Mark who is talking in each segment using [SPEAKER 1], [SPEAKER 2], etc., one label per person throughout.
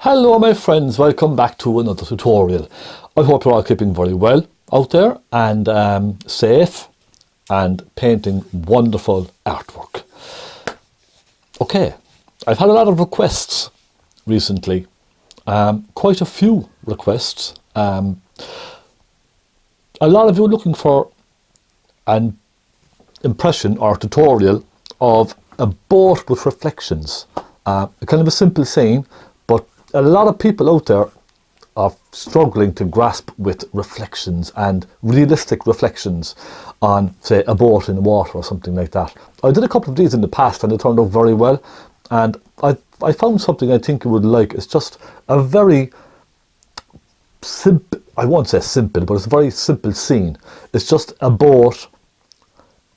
[SPEAKER 1] Hello my friends, welcome back to another tutorial. I hope you're all keeping very well out there and safe and painting wonderful artwork. Okay, I've had a lot of requests recently, quite a few requests. A lot of you are looking for an impression or tutorial of a boat with reflections. Kind of a simple scene, but a lot of people out there are struggling to grasp with reflections and realistic reflections on, say, a boat in the water or something like that. I did a couple of these in the past and they turned out very well, and I found something I think you would like. It's just a very simple, I won't say simple, but it's a very simple scene. It's just a boat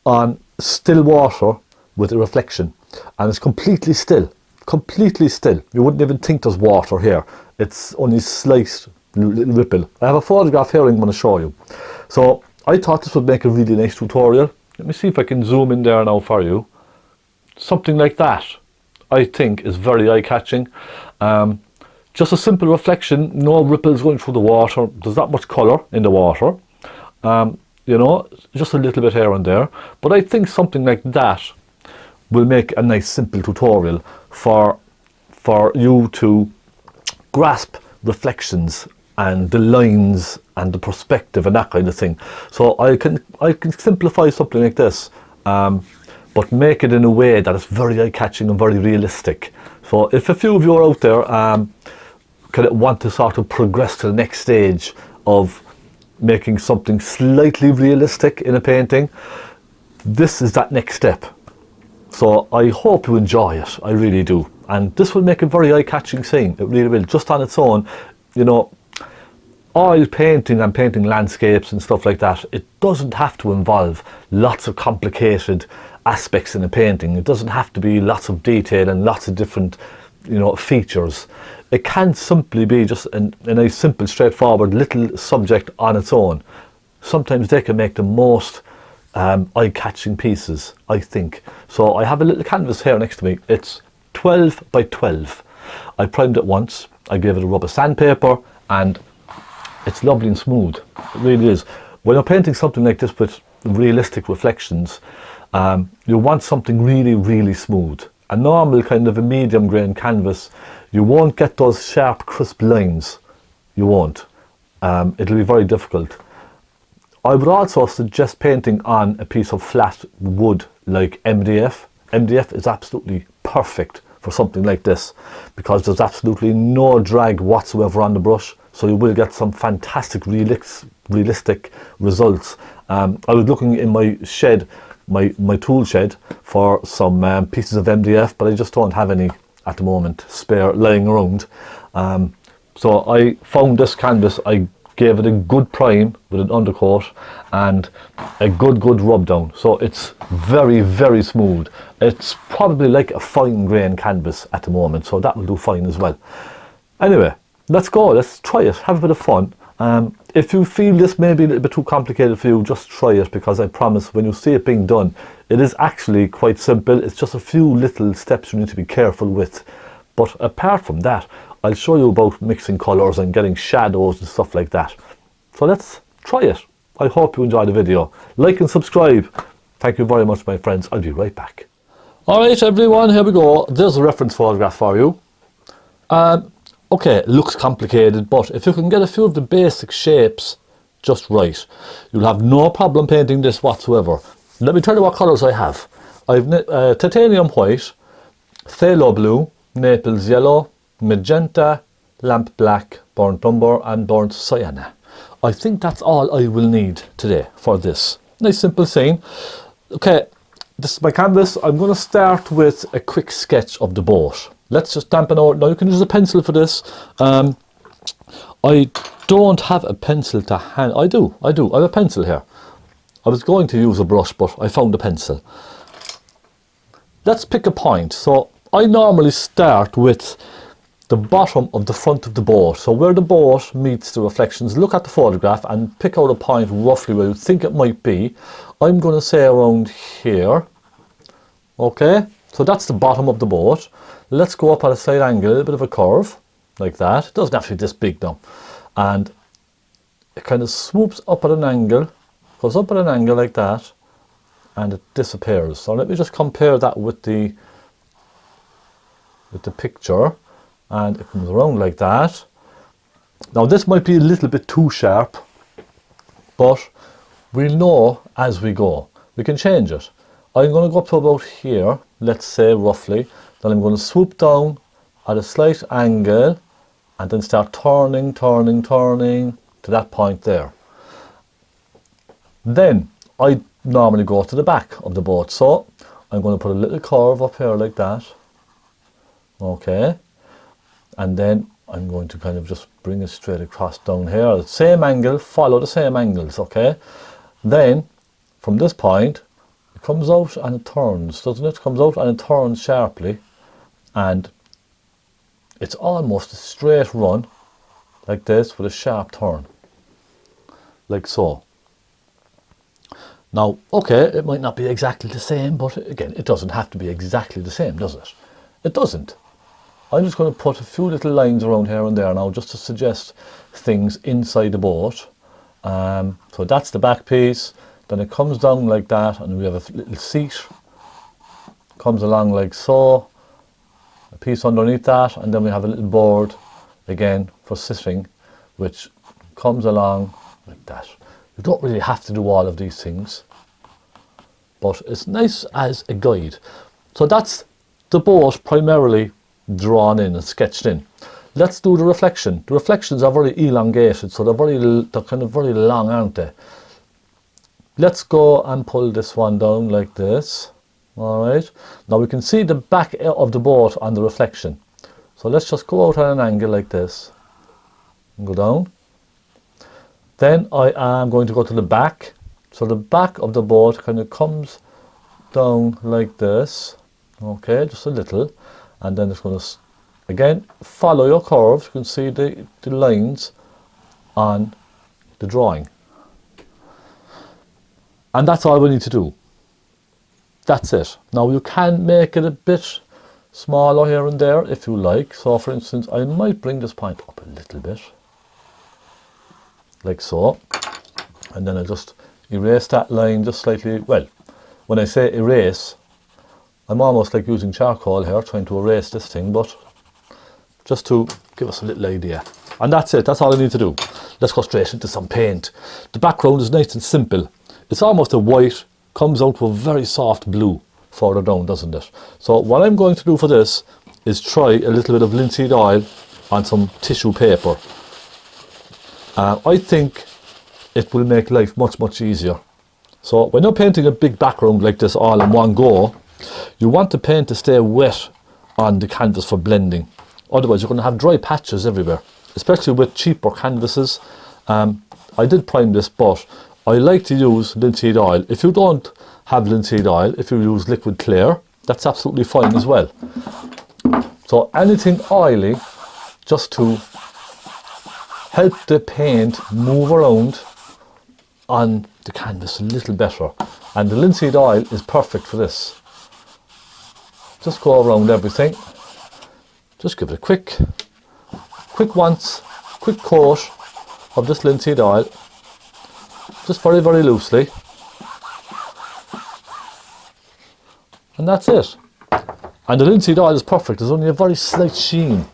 [SPEAKER 1] on still water with a reflection, and it's completely still. Completely still. You wouldn't even think there's water here. It's only slight little ripple. I have a photograph here I'm going to show you. So I thought this would make a really nice tutorial. Let me see if I can zoom in there now for you. Something like that I think is very eye-catching. Just a simple reflection, no ripples going through the water. There's not much colour in the water. You know, just a little bit here and there. But I think something like that will make a nice simple tutorial for you to grasp reflections and the lines and the perspective and that kind of thing. So I can simplify something like this, but make it in a way that is very eye-catching and very realistic. So if a few of you are out there kind of want to sort of progress to the next stage of making something slightly realistic in a painting, this is that next step. So I hope you enjoy it, I really do. And this will make a very eye-catching scene, it really will, just on its own. You know, oil painting and painting landscapes and stuff like that, it doesn't have to involve lots of complicated aspects in a painting. It doesn't have to be lots of detail and lots of different, you know, features. It can simply be just a nice, simple, straightforward little subject on its own. Sometimes they can make the most eye-catching pieces, I think. So I have a little canvas here next to me. It's 12 by 12. I primed it once, I gave it a rubber sandpaper, and it's lovely and smooth. It really is. When you're painting something like this with realistic reflections, you want something really, really smooth. A normal kind of a medium grain canvas, you won't get those sharp, crisp lines. You won't. It'll be very difficult. I would also suggest painting on a piece of flat wood like MDF. MDF is absolutely perfect for something like this because there's absolutely no drag whatsoever on the brush, so you will get some fantastic realistic results. I was looking in my shed, my tool shed, for some pieces of MDF, but I just don't have any at the moment spare lying around. So I found this canvas, I gave it a good prime with an undercoat and a good rub down. So it's very, very smooth. It's probably like a fine grain canvas at the moment, so that will do fine as well. Anyway, let's go, let's try it, have a bit of fun. If you feel this may be a little bit too complicated for you, just try it, because I promise when you see it being done, it is actually quite simple. It's just a few little steps you need to be careful with. But apart from that, I'll show you about mixing colours and getting shadows and stuff like that. So let's try it. I hope you enjoy the video. Like and subscribe. Thank you very much, my friends. I'll be right back. Alright everyone, here we go. There's a reference photograph for you. Okay, it looks complicated, but if you can get a few of the basic shapes just right, you'll have no problem painting this whatsoever. Let me tell you what colours I have. I've titanium white, phthalo blue, Naples yellow, magenta, lamp black, burnt umber and burnt sienna. I think that's all I will need today for this. Nice simple scene. Okay, this is my canvas. I'm going to start with a quick sketch of the boat. Let's just dampen out. Now you can use a pencil for this. I don't have a pencil to hand. I do. I have a pencil here. I was going to use a brush, but I found a pencil. Let's pick a point. So I normally start with the bottom of the front of the boat. So where the boat meets the reflections, look at the photograph and pick out a point roughly where you think it might be. I'm going to say around here. Okay, so that's the bottom of the boat. Let's go up at a slight angle, a bit of a curve. like that. It doesn't have to be this big now. And it kind of swoops up at an angle, goes up at an angle like that, and it disappears. So let me just compare that with the picture, and it comes around like that. Now this might be a little bit too sharp, but we'll know as we go. We can change it. I'm going to go up to about here, let's say roughly, then I'm going to swoop down at a slight angle and then start turning to that point there. Then I normally go to the back of the boat, so I'm going to put a little curve up here like that. Okay, and then I'm going to kind of just bring it straight across down here, the same angle, follow the same angles. Okay, then from this point it comes out and it turns, doesn't it? It comes out and it turns sharply, and it's almost a straight run like this with a sharp turn, like so. Now, okay, it might not be exactly the same, but again, it doesn't have to be exactly the same, does it? It doesn't. I'm just going to put a few little lines around here and there now, just to suggest things inside the boat. So that's the back piece. Then it comes down like that, and we have a little seat. Comes along like so. A piece underneath that, and then we have a little board, again, for sitting, which comes along like that. You don't really have to do all of these things, but it's nice as a guide. So that's the boat primarily drawn in and sketched in. Let's do the reflection. The reflections are very elongated, so they're kind of very long, aren't they? Let's go and pull this one down like this. All right. Now we can see the back of the boat on the reflection. So let's just go out at an angle like this and go down. Then I am going to go to the back. So the back of the boat kind of comes down like this. Okay, just a little. And then it's going to, again, follow your curves. You can see the lines on the drawing. And that's all we need to do. That's it. Now you can make it a bit smaller here and there if you like. So for instance, I might bring this point up a little bit, like so. And then I'll just erase that line just slightly. Well, when I say erase, I'm almost like using charcoal here, trying to erase this thing, but just to give us a little idea. And that's it. That's all I need to do. Let's go straight into some paint. The background is nice and simple. It's almost a white, comes out to a very soft blue further down, doesn't it? So what I'm going to do for this is try a little bit of linseed oil on some tissue paper. I think it will make life much easier. So when you're painting a big background like this all in one go, you want the paint to stay wet on the canvas for blending. Otherwise you're going to have dry patches everywhere, especially with cheaper canvases. I did prime this, but I like to use linseed oil. If you don't have linseed oil, if you use liquid clear, that's absolutely fine as well. So anything oily, just to help the paint move around on the canvas a little better. And the linseed oil is perfect for this. Just go around everything. Just give it a quick coat of this linseed oil. Just very loosely. And that's it. And the linseed oil is perfect. There's only a very slight sheen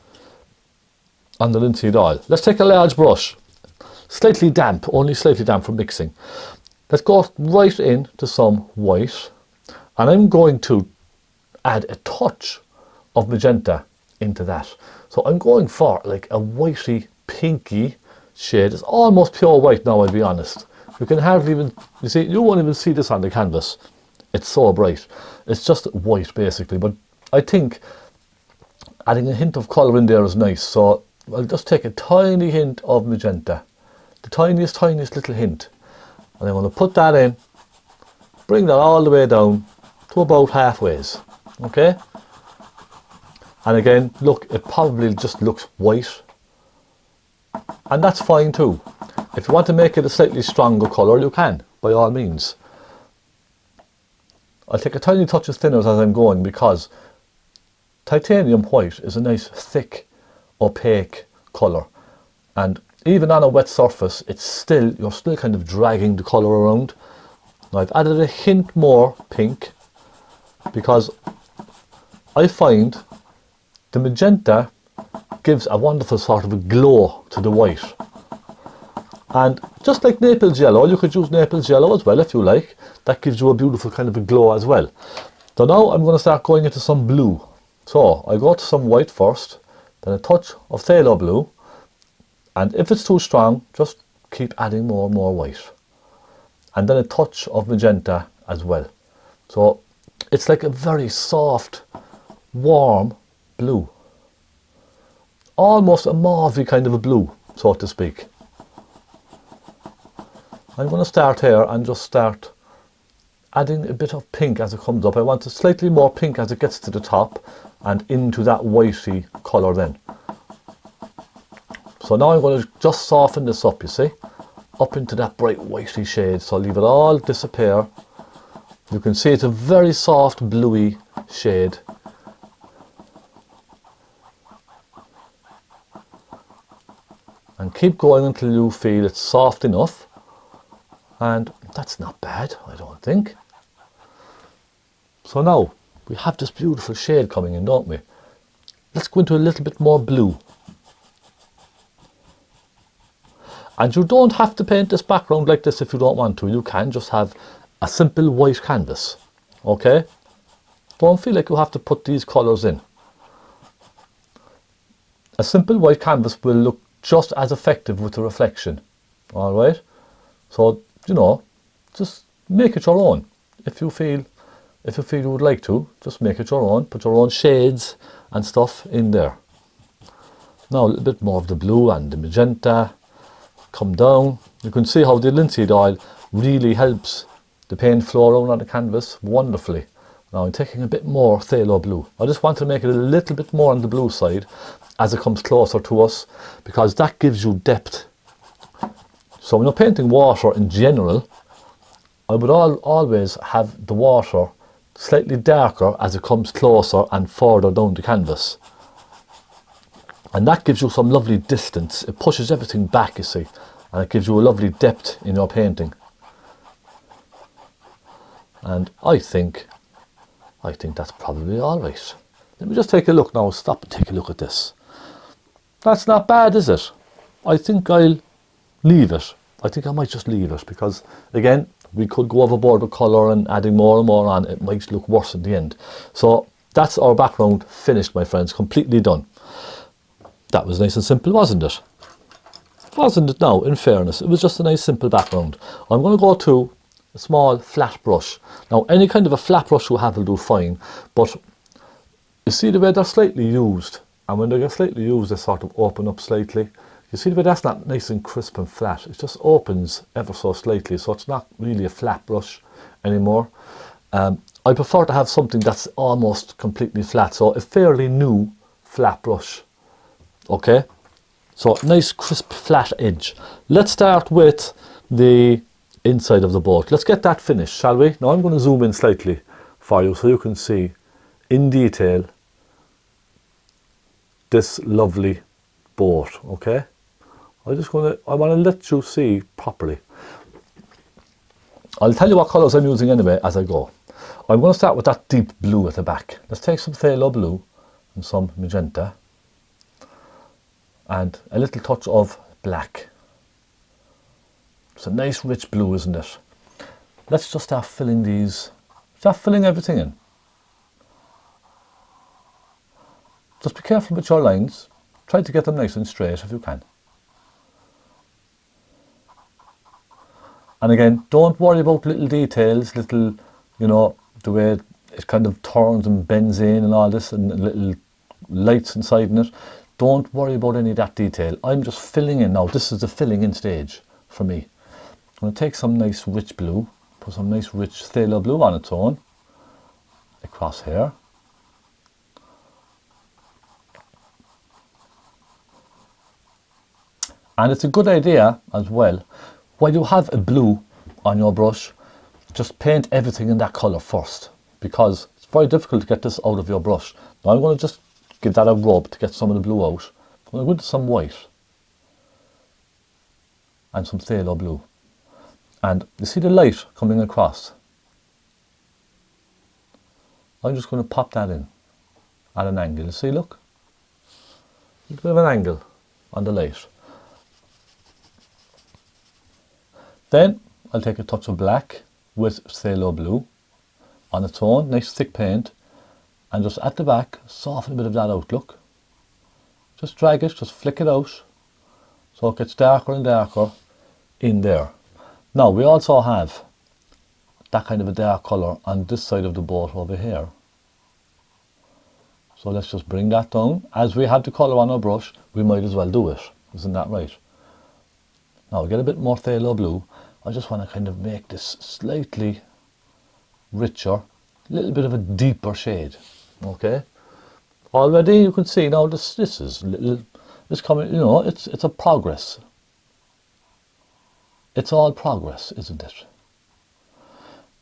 [SPEAKER 1] on the linseed oil. Let's take a large brush. Slightly damp, only slightly damp from mixing. Let's go right into some white. And I'm going to add a touch of magenta into that. So I'm going for like a whitey, pinky shade. It's almost pure white now, I'll be honest. You can hardly even, you see, you won't even see this on the canvas. It's so bright. It's just white basically, but I think adding a hint of colour in there is nice. So I'll just take a tiny hint of magenta. The tiniest little hint. And I'm going to put that in, bring that all the way down to about halfway. Okay? And again, look, it probably just looks white. And that's fine too. If you want to make it a slightly stronger colour, you can, by all means. I'll take a tiny touch of thinners as I'm going, because titanium white is a nice thick opaque colour. And even on a wet surface, you're still kind of dragging the colour around. Now I've added a hint more pink because I find the magenta gives a wonderful sort of a glow to the white. And just like Naples yellow, you could use Naples yellow as well if you like. That gives you a beautiful kind of a glow as well. So now I'm going to start going into some blue. So I go to some white first, then a touch of phthalo blue, and if it's too strong, just keep adding more and more white. And then a touch of magenta as well. So it's like a very soft, warm blue. Almost a mauve kind of a blue, so to speak. I'm going to start here and just start adding a bit of pink as it comes up. I want it slightly more pink as it gets to the top and into that whitey colour then. So now I'm going to just soften this up, you see, up into that bright whitey shade. So I'll leave it all disappear. You can see it's a very soft bluey shade. And keep going until you feel it's soft enough. And that's not bad, I don't think. So now we have this beautiful shade coming in, don't we? Let's go into a little bit more blue. And you don't have to paint this background like this if you don't want to. You can just have a simple white canvas, okay? Don't feel like you have to put these colours in. A simple white canvas will look just as effective with the reflection, all right? So, you know, just make it your own. If you feel you would like to, just make it your own. Put your own shades and stuff in there. Now a little bit more of the blue and the magenta. Come down. You can see how the linseed oil really helps the paint flow around on the canvas wonderfully. Now I'm taking a bit more phthalo blue. I just want to make it a little bit more on the blue side as it comes closer to us, because that gives you depth. So when you're painting water in general, I would always have the water slightly darker as it comes closer and further down the canvas. And that gives you some lovely distance. It pushes everything back, you see, and it gives you a lovely depth in your painting. And I think that's probably all right. Let me just take a look now. Stop and take a look at this. That's not bad, is it? I think I'll leave it. I think I might just leave it because, again, we could go overboard with colour and adding more and more on. It might look worse in the end. So that's our background finished, my friends. Completely done. That was nice and simple, wasn't it? Wasn't it now, in fairness? It was just a nice simple background. I'm going to go to a small flat brush. Now, any kind of a flat brush you have will do fine, but you see the way they're slightly used, and when they get slightly used, they sort of open up slightly. You see the way that's not nice and crisp and flat. It just opens ever so slightly, so it's not really a flat brush anymore. I prefer to have something that's almost completely flat, so a fairly new flat brush. Okay, so nice crisp flat edge. Let's start with the inside of the boat. Let's get that finished, shall we? Now I'm going to zoom in slightly for you so you can see in detail this lovely boat. Okay, I want to let you see properly. I'll tell you what colours I'm using anyway as I go. I'm going to start with that deep blue at the back. Let's take some phthalo blue and some magenta and a little touch of black. It's a nice rich blue, isn't it? Let's just start filling these, start filling everything in. Just be careful with your lines. Try to get them nice and straight if you can. And again, don't worry about little details, little, you know, the way it kind of turns and bends in and all this, and little lights inside in it. Don't worry about any of that detail. I'm just filling in now. This is the filling in stage for me. I'm going to take some nice rich blue, put some nice rich phthalo blue on its own, across here. And it's a good idea as well, while you have a blue on your brush, just paint everything in that colour first, because it's very difficult to get this out of your brush. Now I'm going to just give that a rub to get some of the blue out I'm going to go into some white and some phthalo blue. And you see the light coming across. I'm just going to pop that in at an angle. See, look? A little bit of an angle on the light. Then I'll take a touch of black with phthalo blue on its own, nice thick paint, and just at the back, soften a bit of that out, look. Just drag it, just flick it out, so it gets darker and darker in there. Now we also have that kind of a dark colour on this side of the boat over here. So let's just bring that down. As we have the colour on our brush, we might as well do it. Isn't that right? Now we get a bit more phthalo blue. I just want to kind of make this slightly richer, a little bit of a deeper shade. Okay. Already you can see now this is little, it's coming. You know, it's a progress. It's all progress, isn't it?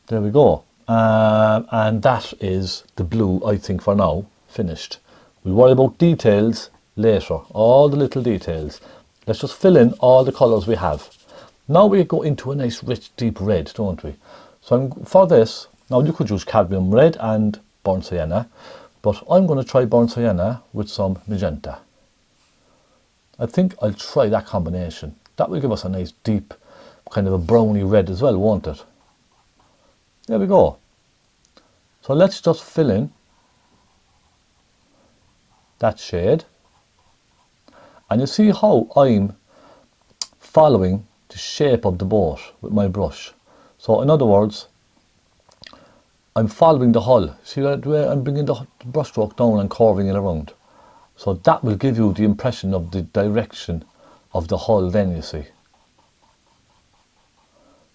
[SPEAKER 1] There we go. And that is the blue, I think, for now, finished. We'll worry about details later, all the little details. Let's just fill in all the colours we have. Now we go into a nice rich deep red, don't we? So for this, now you could use cadmium red and burnt sienna, but I'm going to try burnt sienna with some magenta. I think I'll try that combination. That will give us a nice deep, kind of a browny red as well, won't it? There we go. So let's just fill in that shade. And you see how I'm following the shape of the boat with my brush. So in other words, I'm following the hull. See the way I'm bringing the brush stroke down and curving it around. So that will give you the impression of the direction of the hull then, you see.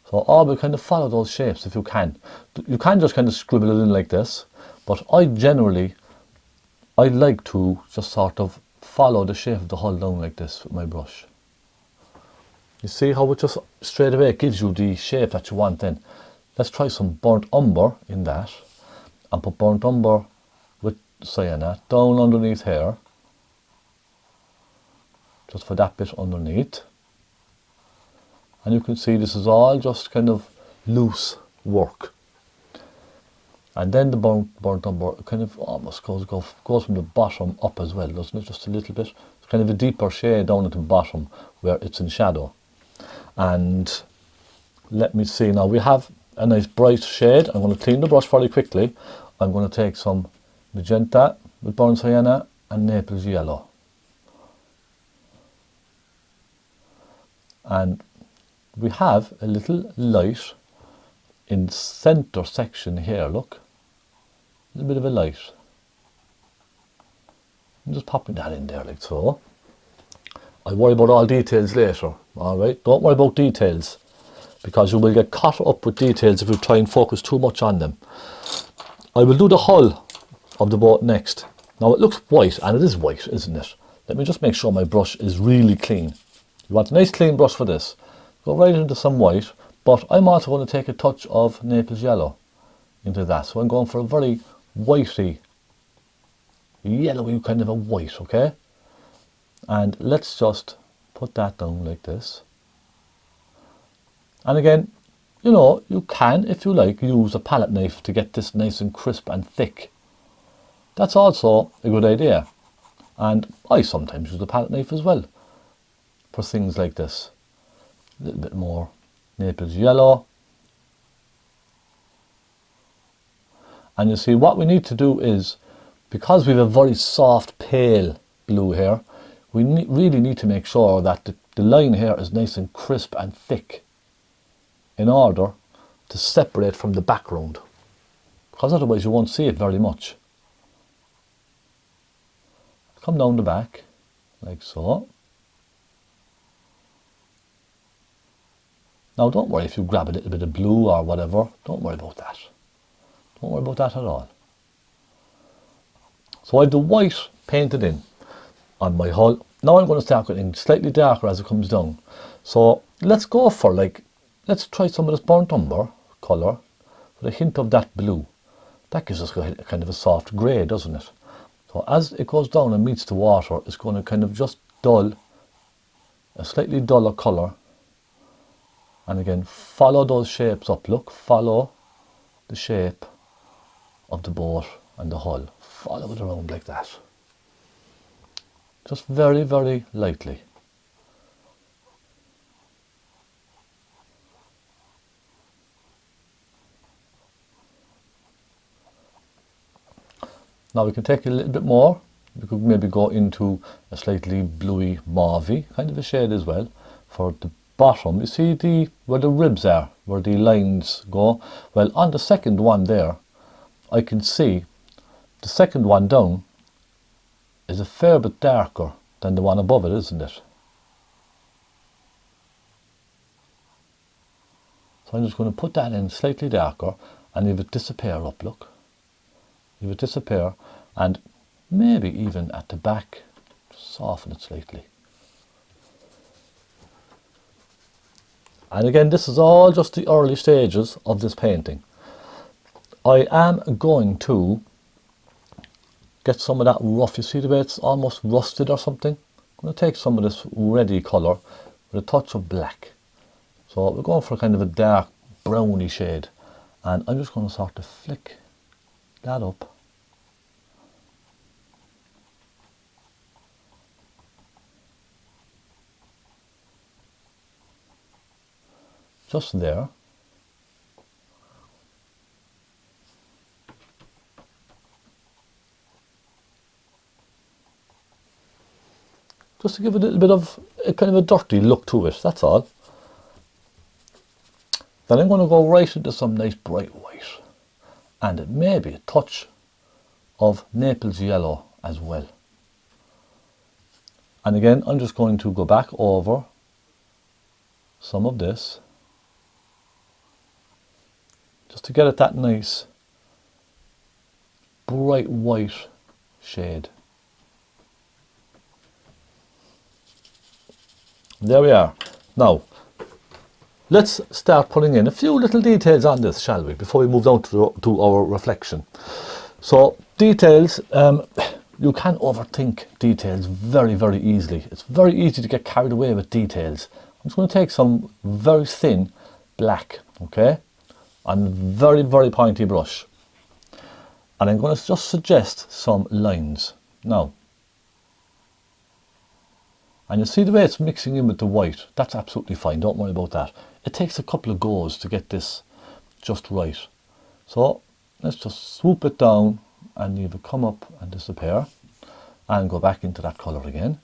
[SPEAKER 1] So always kind of follow those shapes if you can. You can just kind of scribble it in like this, but I like to just sort of follow the shape of the hull down like this with my brush. You see how it just straight away gives you the shape that you want then. Let's try some burnt umber in that and put burnt umber with sienna down underneath here, just for that bit underneath. And you can see this is all just kind of loose work. And then the burnt umber kind of almost goes from the bottom up as well, doesn't it? Just a little bit. It's kind of a deeper shade down at the bottom where it's in shadow. And let me see now, we have a nice bright shade. I'm going to clean the brush fairly quickly. I'm going to take some magenta with burnt sienna and Naples yellow. And we have a little light in the center section here, look. A little bit of a light. I'm just popping that in there like so. I'll worry about all details later, alright? Don't worry about details, because you will get caught up with details if you try and focus too much on them. I will do the hull of the boat next. Now it looks white, and it is white, isn't it? Let me just make sure my brush is really clean. You want a nice clean brush for this. Go right into some white, but I'm also going to take a touch of Naples yellow into that. So I'm going for a very whitey, yellowy kind of a white, okay? And let's just put that down like this. And again, you know, you can, if you like, use a palette knife to get this nice and crisp and thick. That's also a good idea. And I sometimes use a palette knife as well for things like this. A little bit more Naples yellow. And you see what we need to do is, because we have a very soft pale blue here, we really need to make sure that the line here is nice and crisp and thick in order to separate from the background, because otherwise you won't see it very much. Come down the back like so. Now don't worry if you grab a little bit of blue or whatever, don't worry about that. Don't worry about that at all. So I have the white painted in on my hull. Now I'm going to start getting slightly darker as it comes down. So let's go for let's try some of this burnt umber colour with a hint of that blue. That gives us a kind of a soft grey, doesn't it? So as it goes down and meets the water, it's going to kind of just dull, a slightly duller colour. And again, follow those shapes up. Look, follow the shape of the boat and the hull. Follow it around like that. Just very, very lightly. Now we can take a little bit more. We could maybe go into a slightly bluey mauvey kind of a shade as well for the bottom. You see where the ribs are, where the lines go? Well, on the second one there, I can see the second one down is a fair bit darker than the one above it, isn't it? So I'm just going to put that in slightly darker and leave it disappear up, look. Leave it disappear, and maybe even at the back, soften it slightly. And again, this is all just the early stages of this painting. I am going to get some of that rough, you see the way it's almost rusted or something? I'm going to take some of this reddy colour with a touch of black. So we're going for kind of a dark browny shade, and I'm just going to sort of flick that up. Just there. Just to give it a little bit of a kind of a dirty look to it, that's all. Then I'm going to go right into some nice bright white, and it may be a touch of Naples yellow as well. And again, I'm just going to go back over some of this, just to get it that nice bright white shade. There we are. Now, let's start putting in a few little details on this, shall we, before we move down to our reflection. So, details, you can overthink details very, very easily. It's very easy to get carried away with details. I'm just going to take some very thin black, okay, and very, very pointy brush. And I'm going to just suggest some lines. Now, and you see the way it's mixing in with the white, that's absolutely fine, don't worry about that. It takes a couple of goes to get this just right. So let's just swoop it down and leave it come up and disappear, and go back into that colour again.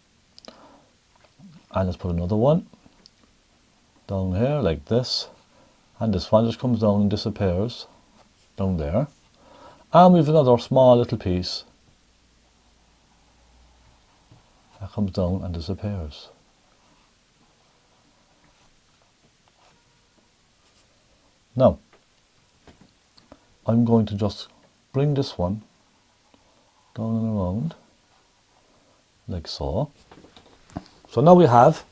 [SPEAKER 1] And let's put another one down here like this, and this one just comes down and disappears down there. And we have another small little piece that comes down and disappears. Now, I'm going to just bring this one down and around, like so. So now we have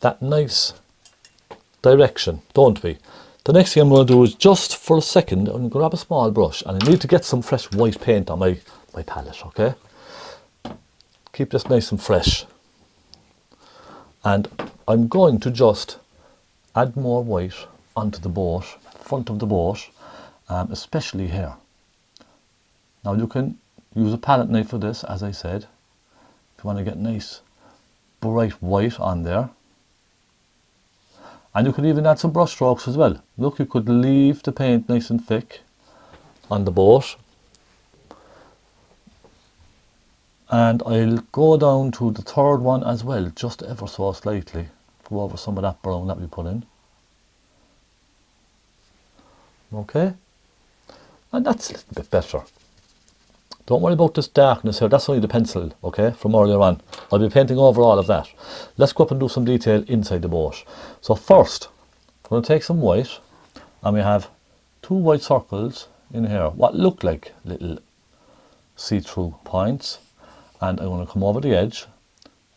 [SPEAKER 1] that nice direction, don't we? The next thing I'm going to do is, just for a second, I'm going to grab a small brush, and I need to get some fresh white paint on my palette, okay? Keep this nice and fresh. And I'm going to just add more white onto the boat, front of the boat, especially here. Now you can use a palette knife for this, as I said, if you want to get nice bright white on there. And you could even add some brush strokes as well. Look, you could leave the paint nice and thick on the boat. And I'll go down to the third one as well, just ever so slightly. Go over some of that brown that we put in. Okay, and that's a little bit better. Don't worry about this darkness here, that's only the pencil, okay, from earlier on. I'll be painting over all of that. Let's go up and do some detail inside the boat. So first, I'm going to take some white, and we have two white circles in here, what look like little see-through points. And I'm going to come over the edge,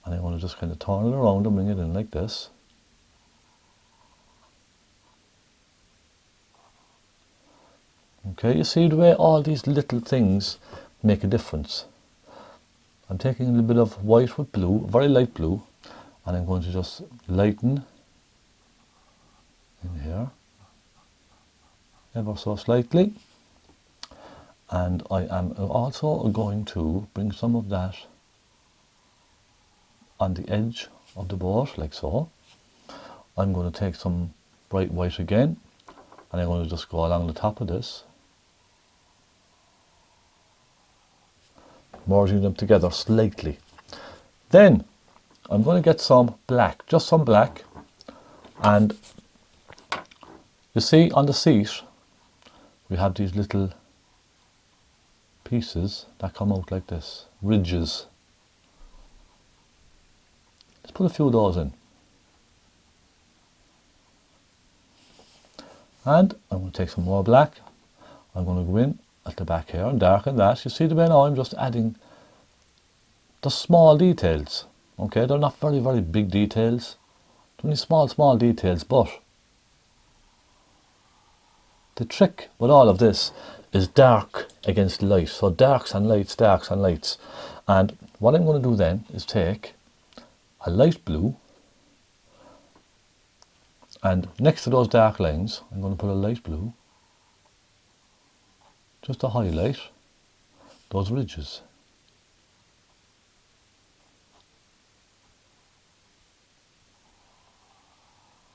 [SPEAKER 1] and I'm going to just kind of turn it around and bring it in like this. Okay, you see the way all these little things make a difference. I'm taking a little bit of white with blue, very light blue, and I'm going to just lighten in here ever so slightly. And I am also going to bring some of that on the edge of the boat, like so. I'm going to take some bright white again, and I'm going to just go along the top of this, merging them together slightly. Then I'm going to get some black, just some black, and you see on the seat we have these little pieces that come out like this, ridges. Let's put a few of those in. And I'm going to take some more black. I'm going to go in at the back here and darken that. You see the way now I'm just adding the small details. Okay, they're not very, very big details. They're only small details, but the trick with all of this is dark against light. So darks and lights, darks and lights. And what I'm going to do then is take a light blue, and next to those dark lines I'm going to put a light blue, just to highlight those ridges.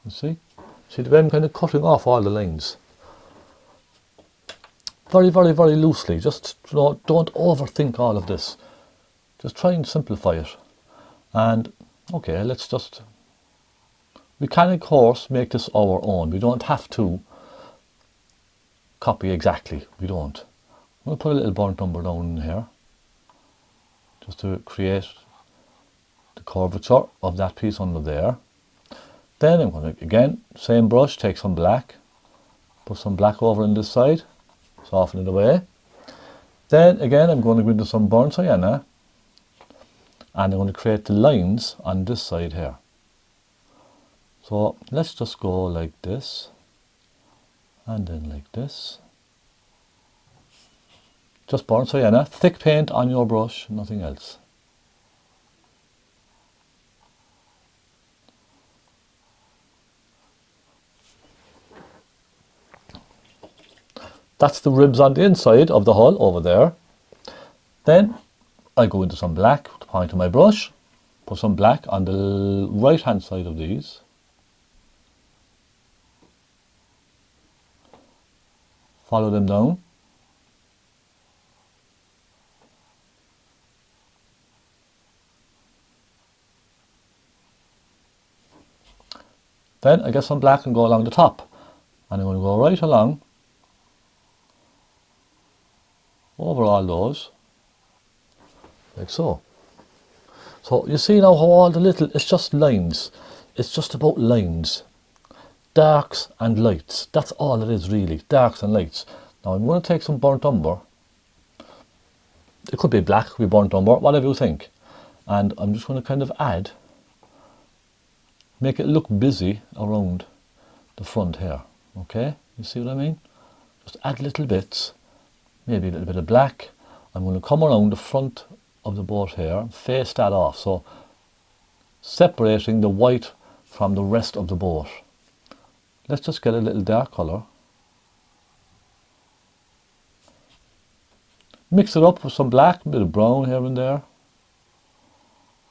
[SPEAKER 1] You see the way I'm kind of cutting off all the lines. Very, very, very loosely. Just, you know, don't overthink all of this. Just try and simplify it. And okay, let's just, we can of course make this our own. We don't have to copy exactly. We don't. I'm going to put a little burnt umber down in here, just to create the curvature of that piece under there. Then I'm going to, again, same brush, take some black, put some black over on this side, soften it away. Then again I'm going to go into some burnt sienna, and I'm going to create the lines on this side here. So let's just go like this, and then like this. Just burnt sienna, thick paint on your brush, nothing else. That's the ribs on the inside of the hull over there. Then I go into some black with the point of my brush, put some black on the right hand side of these. Follow them down. Then I get some black and go along the top. And I'm going to go right along over all those, like so. So you see now how all the little, it's just lines. It's just about lines. Darks and lights. That's all it is really, darks and lights. Now I'm going to take some burnt umber. It could be black, could be burnt umber, whatever you think. And I'm just going to kind of add, make it look busy around the front here. Okay, you see what I mean? Just add little bits. Maybe a little bit of black. I'm going to come around the front of the boat here and face that off, so separating the white from the rest of the boat. Let's just get a little dark colour. Mix it up with some black, a bit of brown here and there,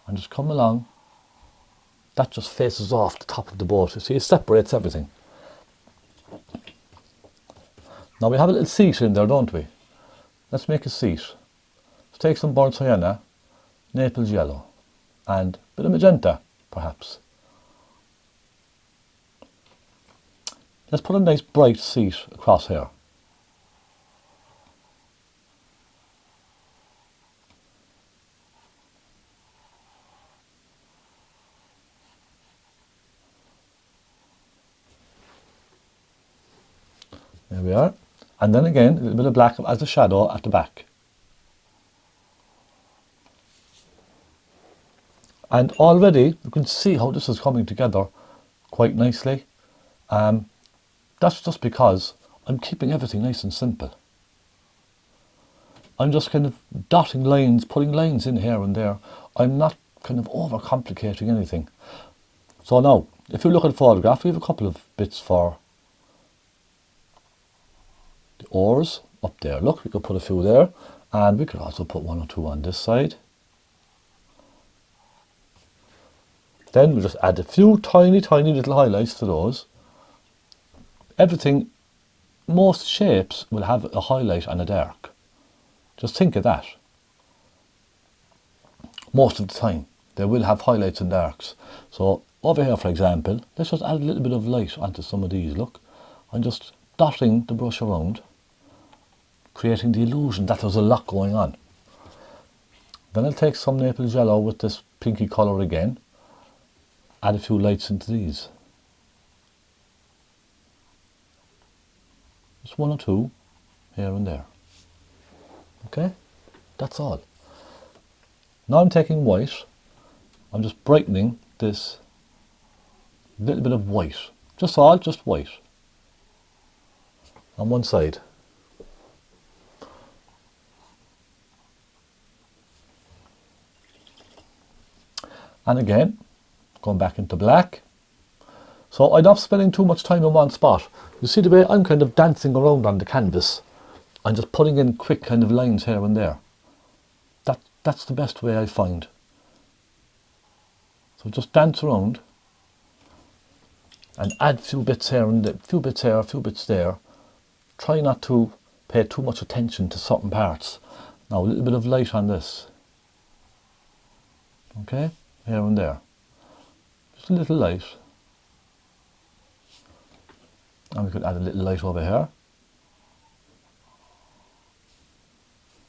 [SPEAKER 1] and just come along. That just faces off the top of the boat. You see, it separates everything. Now we have a little seat in there, don't we? Let's make a seat. Let's take some burnt sienna, Naples yellow, and a bit of magenta, perhaps. Let's put a nice bright seat across here. There we are. And then again, a little bit of black as a shadow at the back. And already you can see how this is coming together quite nicely. That's just because I'm keeping everything nice and simple. I'm just kind of dotting lines, putting lines in here and there. I'm not kind of overcomplicating anything. So now, if you look at the photograph, we have a couple of bits for the oars up there. Look, we could put a few there, and we could also put one or two on this side. Then we just add a few tiny little highlights to those. Everything, most shapes will have a highlight and a dark. Just think of that. Most of the time, they will have highlights and darks. So over here, for example, let's just add a little bit of light onto some of these. Look, I'm just dotting the brush around, creating the illusion that there's a lot going on. Then I'll take some Naples yellow with this pinky colour again, add a few lights into these. Just one or two here and there. Okay, that's all. Now I'm taking white, I'm just brightening this little bit of white, just white on one side. And again, going back into black. So I'm not spending too much time in one spot. You see the way I'm kind of dancing around on the canvas. I'm just putting in quick kind of lines here and there. That's the best way I find. So just dance around and add a few bits here and a few bits here, a few bits there. Try not to pay too much attention to certain parts. Now a little bit of light on this. Okay, here and there. Just a little light. And we could add a little light over here.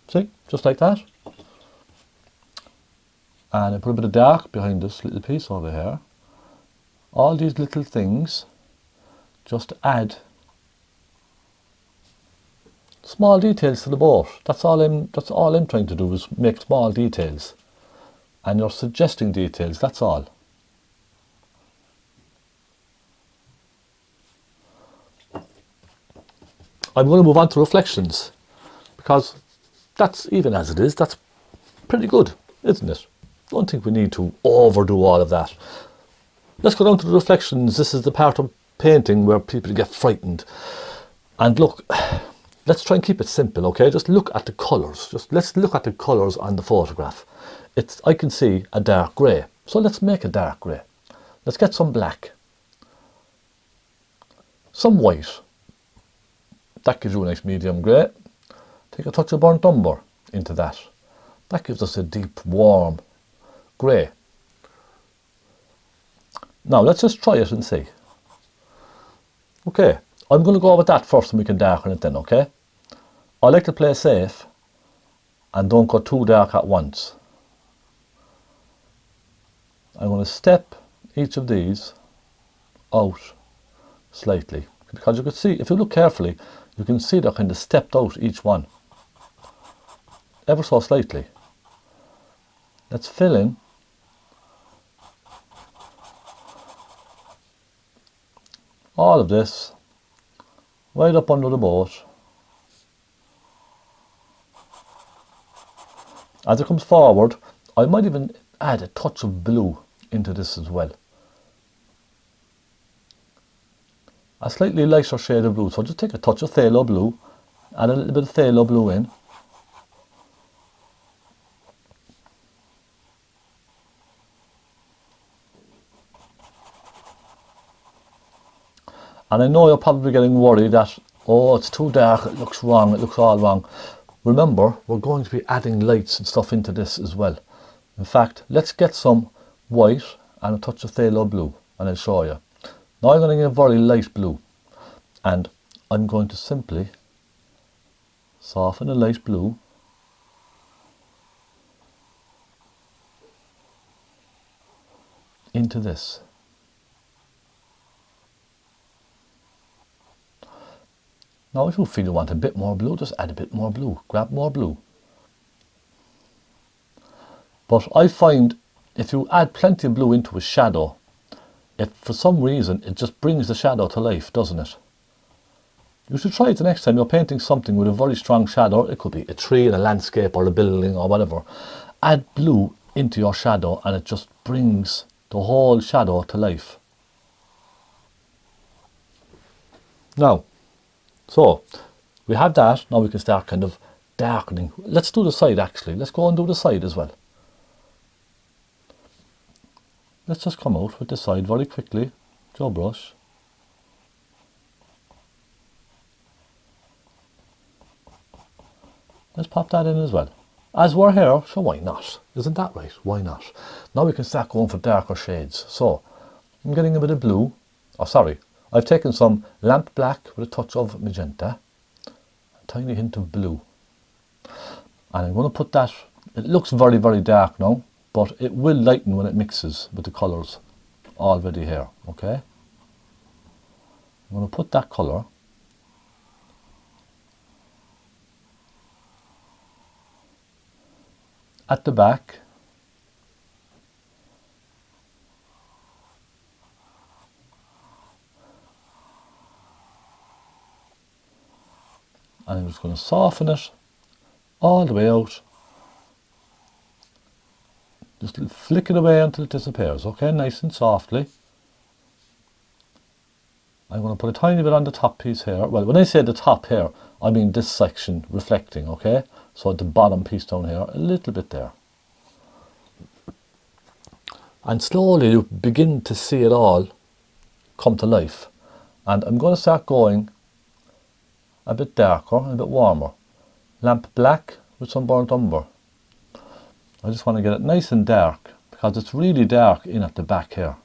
[SPEAKER 1] See, just like that. And I put a bit of dark behind this little piece over here. All these little things just add small details to the boat. That's all I'm trying to do, is make small details. And you're suggesting details, that's all. I'm going to move on to reflections, because that's, even as it is, that's pretty good, isn't it? I don't think we need to overdo all of that. Let's go down to the reflections. This is the part of painting where people get frightened. And look, let's try and keep it simple, okay? Just look at the colours. Let's look at the colours on the photograph. I can see a dark grey, so let's make a dark grey. Let's get some black, some white. That gives you a nice medium grey. Take a touch of burnt umber into that. That gives us a deep, warm grey. Now let's just try it and see. Okay, I'm going to go with that first and we can darken it then, okay? I like to play safe and don't go too dark at once. I'm going to step each of these out slightly, because you can see, if you look carefully, you can see they're kind of stepped out, each one, ever so slightly. Let's fill in all of this right up under the boat. As it comes forward, I might even add a touch of blue into this as well. A slightly lighter shade of blue. So just take a touch of phthalo blue, add a little bit of phthalo blue in. And I know you're probably getting worried that, oh, it's too dark, it looks wrong, it looks all wrong. Remember, we're going to be adding lights and stuff into this as well. In fact, let's get some white and a touch of phthalo blue, and I'll show you. Now I'm going to get a very light blue, and I'm going to simply soften a light blue into this. Now if you feel you want a bit more blue, just add a bit more blue, grab more blue. But I find if you add plenty of blue into a shadow, if for some reason it just brings the shadow to life, doesn't it? You should try it the next time you're painting something with a very strong shadow. It could be a tree in a landscape or a building or whatever. Add blue into your shadow and it just brings the whole shadow to life. Now, so we have that. Now we can start kind of darkening. Let's do the side actually. Let's go and do the side as well. Let's just come out with the side very quickly. Joe brush. Let's pop that in as well. As we're here, so why not? Isn't that right? Why not? Now we can start going for darker shades. So I'm getting a bit of blue. Oh, sorry. I've taken some lamp black with a touch of magenta. A tiny hint of blue. And I'm going to put that, it looks very, very dark now, but it will lighten when it mixes with the colours already here, okay? I'm going to put that colour at the back. And I'm just going to soften it all the way out. Just flick it away until it disappears, okay? Nice and softly. I'm going to put a tiny bit on the top piece here. Well, when I say the top here, I mean this section reflecting, okay? So at the bottom piece down here, a little bit there. And slowly you begin to see it all come to life. And I'm going to start going a bit darker, a bit warmer. Lamp black with some burnt umber. I just want to get it nice and dark because it's really dark in at the back here.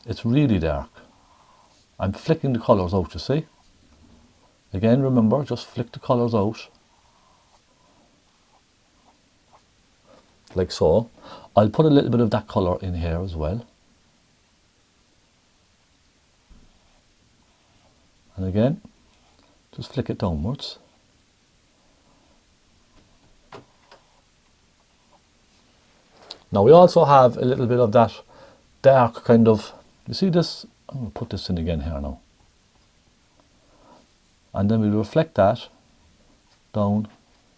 [SPEAKER 1] It's really dark. I'm flicking the colours out, you see. Again, remember, just flick the colours out. Like so. I'll put a little bit of that colour in here as well. And again, just flick it downwards. Now we also have a little bit of that dark kind of, you see this, I'm going to put this in again here now. And then we'll reflect that down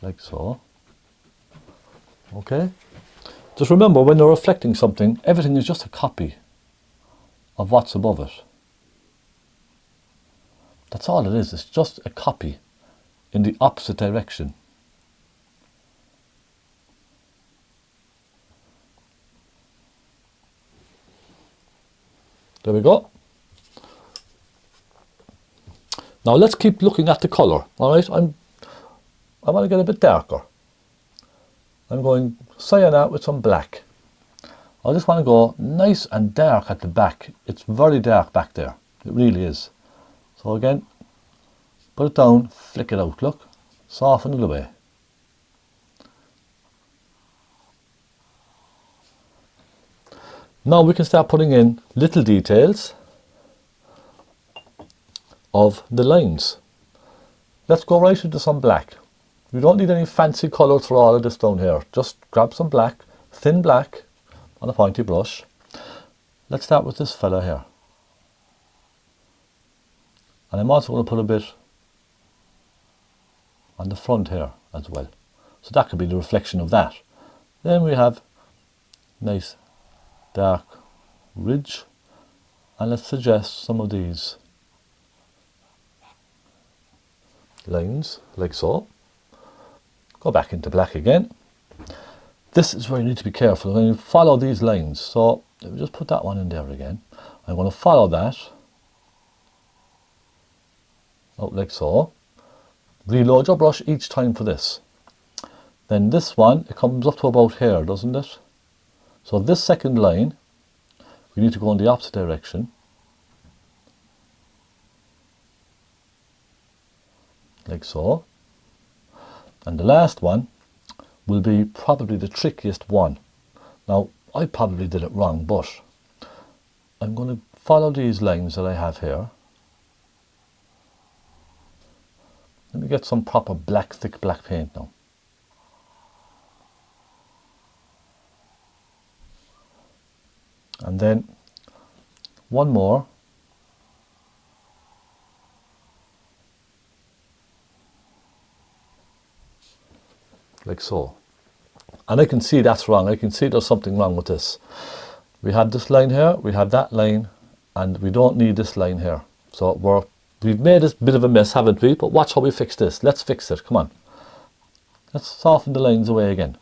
[SPEAKER 1] like so. Okay? Just remember, when you're reflecting something, everything is just a copy of what's above it. That's all it is, it's just a copy in the opposite direction. There we go. Now let's keep looking at the colour, alright? I want to get a bit darker. I'm going Sienna with some black. I just want to go nice and dark at the back. It's very dark back there. It really is. So again, put it down, flick it out, look. Soften it away. Now we can start putting in little details of the lines. Let's go right into some black. You don't need any fancy colours for all of this down here. Just grab some black, thin black on a pointy brush. Let's start with this fella here. And I'm also going to put a bit on the front here as well. So that could be the reflection of that. Then we have nice dark ridge, and let's suggest some of these lines like so. Go back into black again. This is where you need to be careful when you follow these lines. So let me just put that one in there again. I'm going to follow that out like so. Reload your brush each time for this. Then this one, it comes up to about here, doesn't it? So this second line, we need to go in the opposite direction. Like so. And the last one will be probably the trickiest one. Now, I probably did it wrong, but I'm going to follow these lines that I have here. Let me get some proper black, thick black paint now. And then one more like so. And I can see that's wrong. I can see there's something wrong with this. We have this line here, we have that line, and we don't need this line here. So we've made this bit of a mess, haven't we? But watch how we fix this. Let's fix it. Come on. Let's soften the lines away again.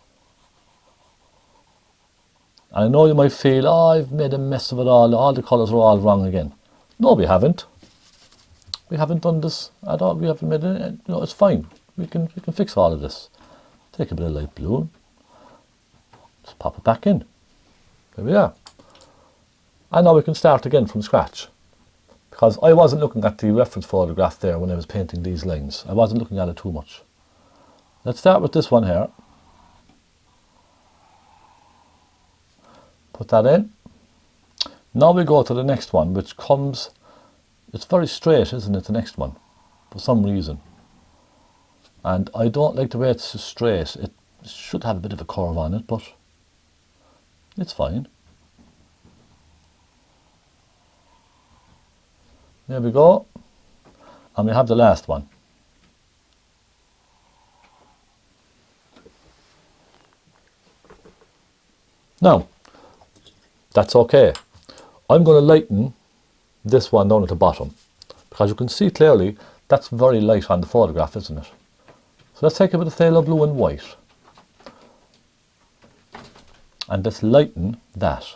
[SPEAKER 1] And I know you might feel, oh, I've made a mess of it all the colours are all wrong again. No, we haven't. We haven't done this at all. We haven't made it, it's fine. We can fix all of this. Take a bit of light blue, just pop it back in. There we are. And now we can start again from scratch. Because I wasn't looking at the reference photograph there when I was painting these lines. I wasn't looking at it too much. Let's start with this one here. Put that in. Now we go to the next one, which comes, it's very straight, isn't it, the next one, for some reason. And I don't like the way it's straight. It should have a bit of a curve on it, but it's fine. There we go. And we have the last one. Now, that's okay. I'm going to lighten this one down at the bottom, because you can see clearly that's very light on the photograph, isn't it? So let's take a bit of phthalo blue and white. And let's lighten that.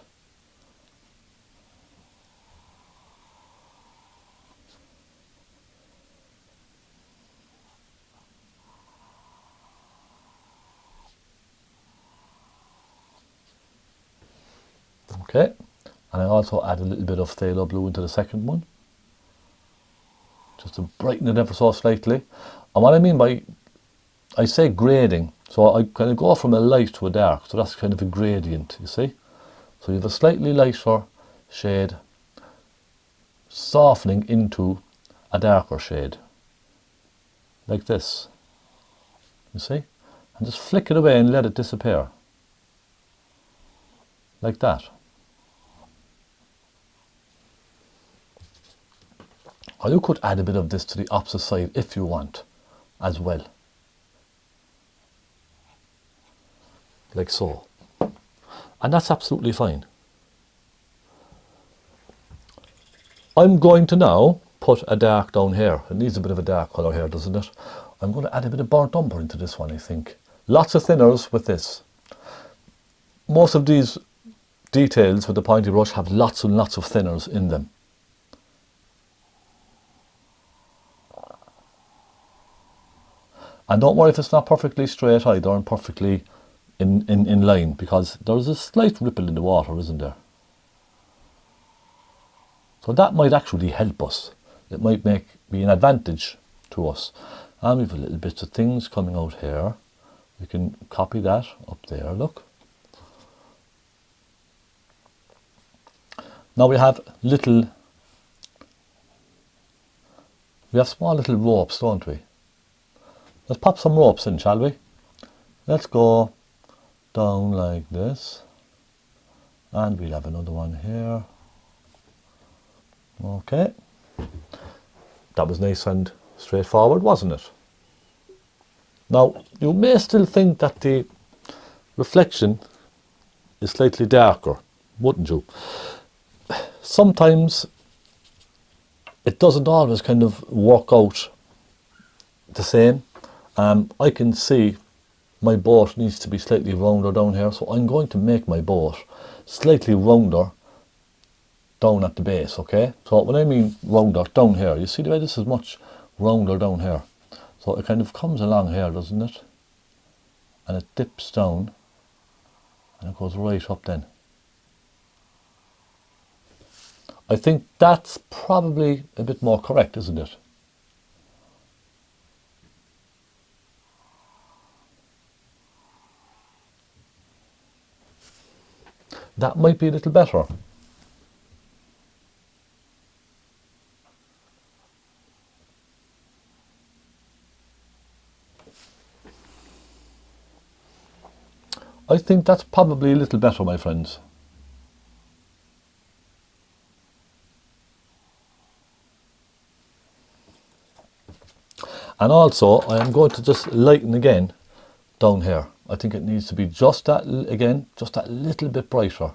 [SPEAKER 1] Okay, and I also add a little bit of phthalo blue into the second one, just to brighten it ever so slightly. And what I mean by, I say grading, so I kind of go from a light to a dark, so that's kind of a gradient, you see. So you have a slightly lighter shade softening into a darker shade, like this, you see, and just flick it away and let it disappear, like that. Or you could add a bit of this to the opposite side if you want as well. Like so. And that's absolutely fine. I'm going to now put a dark down here. It needs a bit of a dark colour here, doesn't it? I'm going to add a bit of burnt umber into this one, I think. Lots of thinners with this. Most of these details with the pointy brush have lots and lots of thinners in them. And don't worry if it's not perfectly straight either and perfectly in line, because there's a slight ripple in the water, isn't there? So that might actually help us. It might be an advantage to us. And we have a little bit of things coming out here. We can copy that up there, look. Now we have small little ropes, don't we? Let's pop some ropes in, shall we? Let's go down like this. And we'll have another one here. Okay. That was nice and straightforward, wasn't it? Now, you may still think that the reflection is slightly darker, wouldn't you? Sometimes it doesn't always kind of work out the same. I can see my boat needs to be slightly rounder down here, so I'm going to make my boat slightly rounder down at the base, okay? So when I mean rounder, down here, you see the way this is much rounder down here. So it kind of comes along here, doesn't it? And it dips down, and it goes right up then. I think that's probably a bit more correct, isn't it? That might be a little better. I think that's probably a little better, my friends. And also, I am going to just lighten again down here. I think it needs to be just that, again, just that little bit brighter.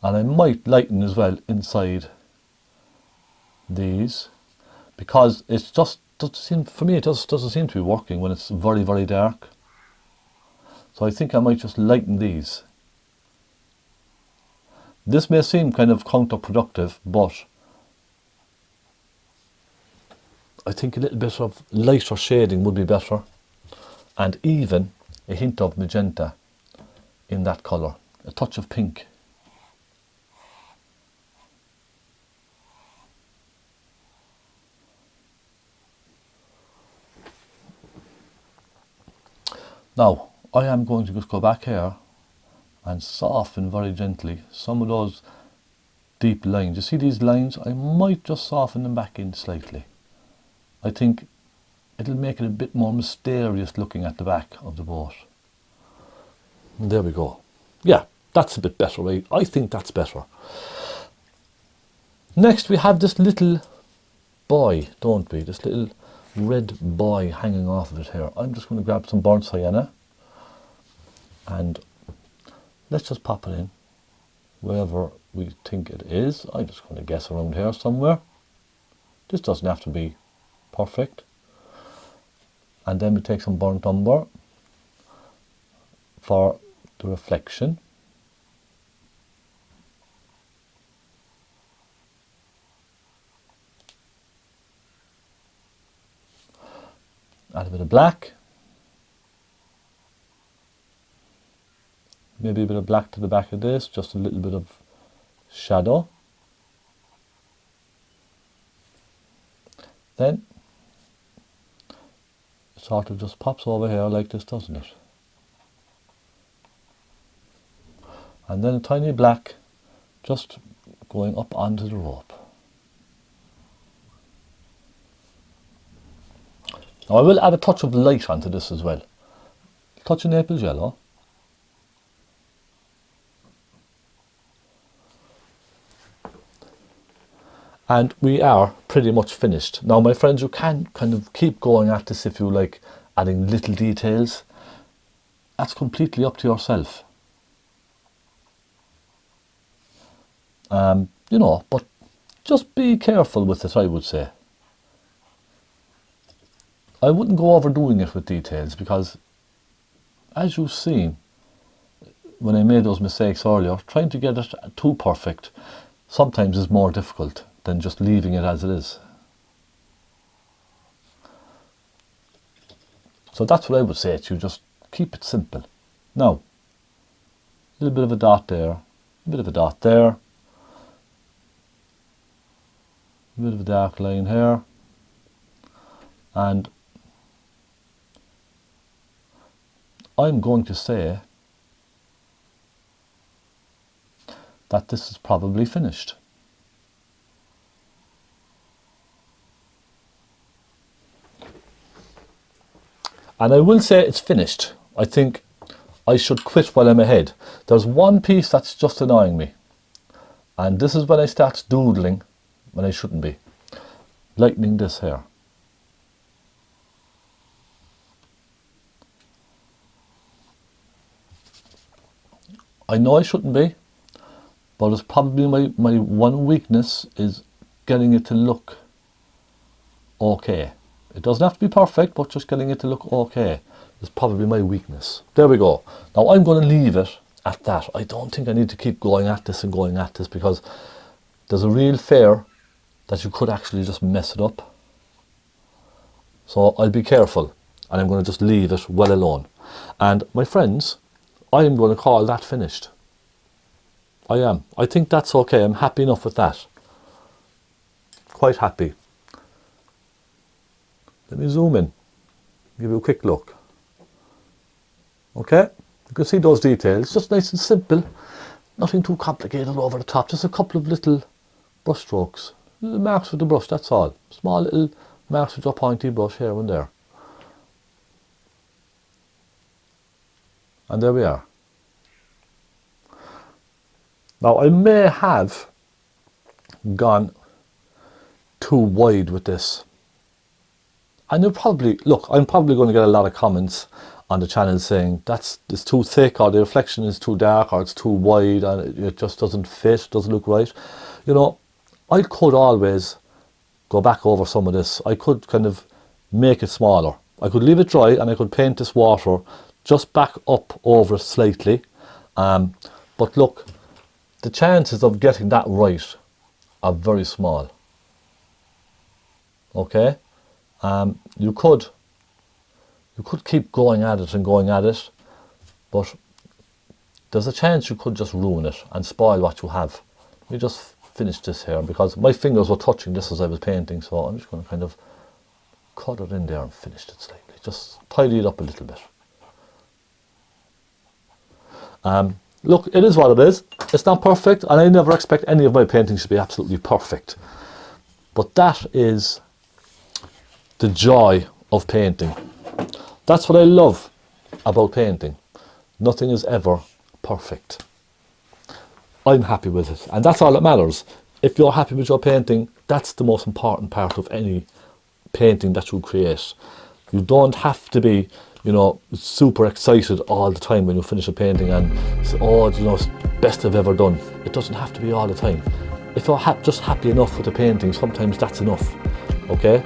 [SPEAKER 1] And I might lighten as well inside these, because it's just doesn't seem, for me it doesn't seem to be working when it's very, very dark. So I think I might just lighten these. This may seem kind of counterproductive, but I think a little bit of lighter shading would be better, and even a hint of magenta in that colour, a touch of pink. Now, I am going to just go back here and soften very gently some of those deep lines. You see these lines? I might just soften them back in slightly. I think it'll make it a bit more mysterious looking at the back of the boat. And there we go. Yeah, that's a bit better. I think that's better. Next we have this little buoy, don't we? This little red buoy hanging off of it here. I'm just going to grab some burnt sienna and let's just pop it in wherever we think it is. I'm just going to guess around here somewhere. This doesn't have to be perfect. And then we take some burnt umber for the reflection. Add a bit of black. Maybe a bit of black to the back of this, just a little bit of shadow. Then it sort of just pops over here like this, doesn't it? And then a tiny black just going up onto the rope. Now I will add a touch of light onto this as well. A touch of Naples yellow. And we are pretty much finished. Now my friends, you can kind of keep going at this if you like, adding little details. That's completely up to yourself. You know, but just be careful with it, I would say. I wouldn't go overdoing it with details, because as you've seen when I made those mistakes earlier, trying to get it too perfect sometimes is more difficult than just leaving it as it is. So that's what I would say to you, just keep it simple. Now, a little bit of a dot there, a bit of a dot there, a bit of a dark line here, and I'm going to say that this is probably finished. And I will say it's finished. I think I should quit while I'm ahead. There's one piece that's just annoying me. And this is when I start doodling when I shouldn't be. Lightening this here. I know I shouldn't be, but it's probably my one weakness is getting it to look okay. It doesn't have to be perfect, but just getting it to look okay is probably my weakness. There we go. Now I'm going to leave it at that. I don't think I need to keep going at this and going at this, because there's a real fear that you could actually just mess it up. So I'll be careful, and I'm going to just leave it well alone. And my friends, I am going to call that finished. I am. I think that's okay. I'm happy enough with that. Quite happy. Let me zoom in, give you a quick look. Okay, you can see those details, just nice and simple, nothing too complicated over the top, just a couple of little brush strokes, little marks with the brush, that's all. Small little marks with your pointy brush here and there. And there we are. Now I may have gone too wide with this. And you'll probably, look, I'm probably going to get a lot of comments on the channel saying it's too thick, or the reflection is too dark, or it's too wide and it just doesn't fit, doesn't look right. You know, I could always go back over some of this. I could kind of make it smaller. I could leave it dry and I could paint this water just back up over slightly. But look, the chances of getting that right are very small. Okay? You could keep going at it, but there's a chance you could just ruin it and spoil what you have. Let me just finish this here, because my fingers were touching this as I was painting, so I'm just going to kind of cut it in there and finish it slightly. Just tidy it up a little bit. Look, it is what it is. It's not perfect, and I never expect any of my paintings to be absolutely perfect. But that is the joy of painting. That's what I love about painting. Nothing is ever perfect. I'm happy with it, and that's all that matters. If you're happy with your painting, that's the most important part of any painting that you create. You don't have to be, you know, super excited all the time when you finish a painting and say, oh, you know, it's the best I've ever done. It doesn't have to be all the time. If you're just happy enough with the painting, sometimes that's enough. Okay?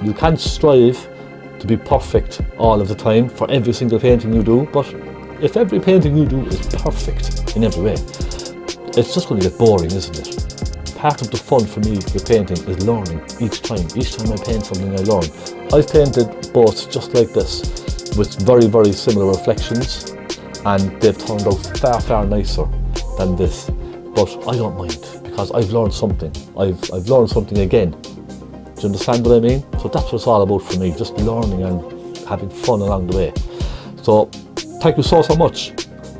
[SPEAKER 1] You can't strive to be perfect all of the time for every single painting you do, but if every painting you do is perfect in every way, it's just going to get boring, isn't it? Part of the fun for me with painting is learning each time. Each time I paint something, I learn. I've painted boats just like this with very, very similar reflections, and they've turned out far, far nicer than this. But I don't mind, because I've learned something. I've learned something again. Do you understand what I mean? So that's what it's all about for me, just learning and having fun along the way. So thank you so much.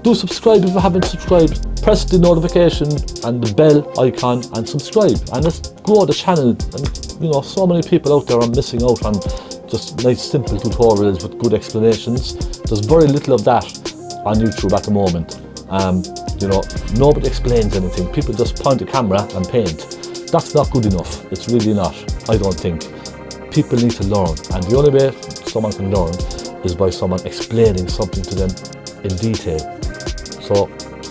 [SPEAKER 1] Do subscribe if you haven't subscribed. Press the notification and the bell icon and subscribe, and let's grow the channel. And you know, so many people out there are missing out on just nice simple tutorials with good explanations. There's very little of that on YouTube at the moment. You know, nobody explains anything. People just point a camera and paint. That's not good enough. It's really not, I don't think. People need to learn, and the only way someone can learn is by someone explaining something to them in detail. So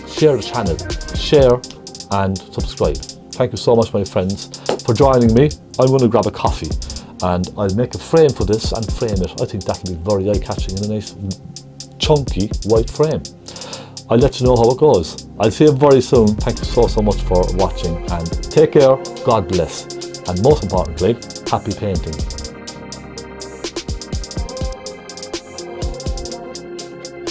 [SPEAKER 1] share the channel, share and subscribe. Thank you so much, my friends, for joining me. I'm going to grab a coffee and I'll make a frame for this and frame it. I think that will be very eye-catching in a nice chunky white frame. I'll let you know how it goes. I'll see you very soon. Thank you so much for watching, and take care, God bless, and most importantly, happy painting.